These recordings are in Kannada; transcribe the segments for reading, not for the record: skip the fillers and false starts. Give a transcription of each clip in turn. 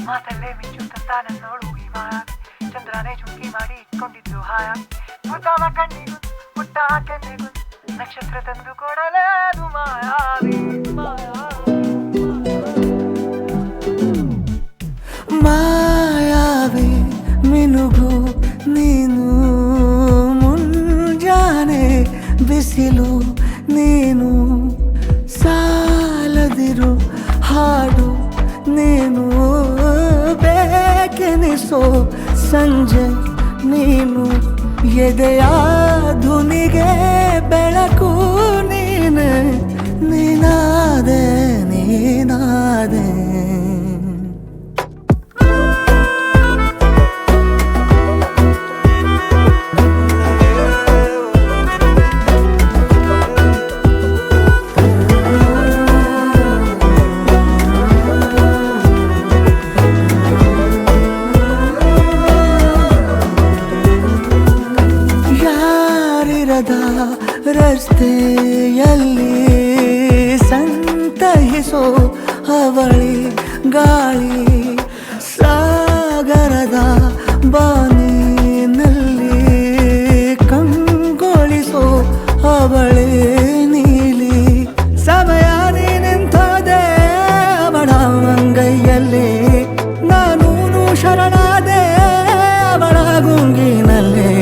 ಮಾತಲ್ಲೇ ಮಿಂಚುತ್ತಂತ ನನ್ನೋಳು ಈ ಮಾಯಾವಿ ಚಂದ್ರನೇ ಚುಂಕಿ ಮಾಡಿ ಇಟ್ಕೊಂಡಿದ್ದು ಹಾಯಾಗಿ ಮುದ್ದಾದ ಕಣ್ಣಿಗೂ ಪುಟ್ಟ ಕೆನ್ನೆಗೂ ನಕ್ಷತ್ರ ತಂದು ಕೊಡಲೇ ಅದು ಮಾಯಾವಿ ಮಾಯಾವಿ ಮಿನುಗು ನೀನು ಮುಂಜಾನೆ ಬಿಸಿಲು ನೀನು ಸಾಲದಿರು ಹಾಡು ನೀನು ಬೇಕೆನಿಸೋ ಸಂಜೆ ನೀನು ಎದೆಯ ಧುನಿಗೆ ಬೆಳಕು ನೀನೆ ನೀನಾದೆ ನೀನಾದೆ ರಸ್ತೆಯಲ್ಲಿ ಸಂತಹಿಸೋ ಅವಳಿ ಗಾಳಿ ಸಾಗರದ ಬಾನಿನಲ್ಲಿ ಕಂಗೊಳಿಸೋ ಅವಳಿ ನೀಲಿ ಸಮಯ ನಿಂತದೆ ಅವಳ ಅಂಗೈಯಲ್ಲಿ ನಾನು ಶರಣಾದೆ ಅವಳ ಗುಂಗಿನಲ್ಲಿ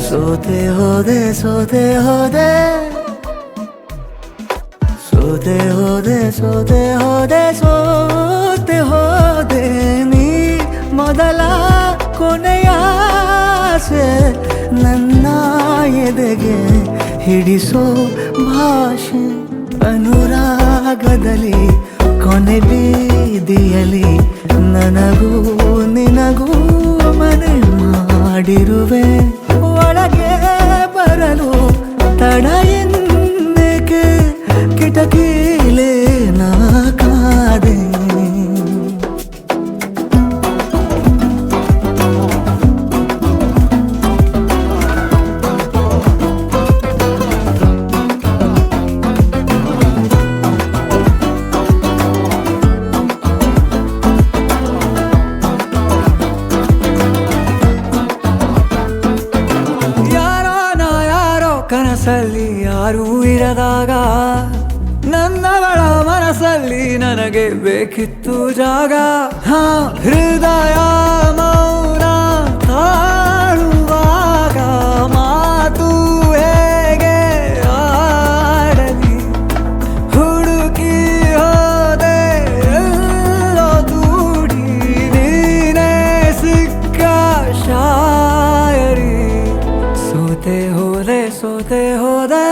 ಸೋತೆ ಹೋದೆ ಸೋತೆ ಹೋದೆ ಸೋತೆ ಹೋದೆ ಸೋತೆ ಹೋದೆ ಸೋತೆ ಹೋದೆ ನೀ ಮೊದಲ ಕೊನೆಯ ಆಸೆ ನನ್ನ ಎದೆಗೆ ಹಿಡಿಸೋ ಭಾಷೆ ಅನುರಾಗದಲ್ಲಿ ಕೊನೆ ಬೀದಿಯಲ್ಲಿ ನನಗೂ ನಿನಗೂ ಮನೆ ಮಾಡಿರುವೆ ಒಳಗೆ ಬರಲು ತಡ ಎನ್ನಕ್ಕೆ ಕಿಟಕಿಲೇ ನಾ ಕಾದೆ ಕನಸಲ್ಲಿ ಯಾರೂ ಇರದಾಗ ನನ್ನಗಳ ಮನಸ್ಸಲ್ಲಿ ನನಗೆ ಬೇಕಿತ್ತು ಜಾಗ ಹೃದಯ ಮೌನ ತಾಳುವಾಗ ಮಾತು ಹೇಗೆ ಆಡಲಿ ಹುಡುಕಿ ಹೋದೆ ಎಲ್ಲೋ ದೂಡಿ ನೀನೇ ಸಿಕ್ಕ ಶಾಯರಿ ಸೋತೆ ಹೋದೆ ಸೋತೆ ಹೋದೆ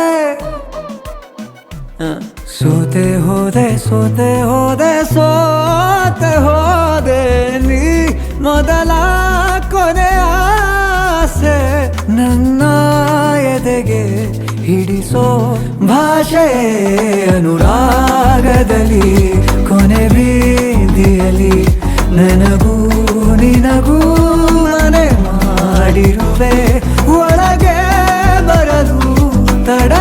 ಸೋತೆ ಹೋದೆ ಸೋತೆ ಹೋದೆ ಸೋತೆ ಹೋದೆ ನೀ ಮೊದಲ ಕೊನೆ ಆಸೆ ನನ್ನ ಎದೆಗೆ ಹಿಡಿಸೋ ಭಾಷೆ ಅನುರಾಗದಲ್ಲಿ ಕೊನೆ ಬೀದಿಯಲ್ಲಿ ನನಗೂ ನಿನಗೂ ಮನೆ ಮಾಡಿರುವೆ ಒಳಗೆ ಬರಲು ತಡ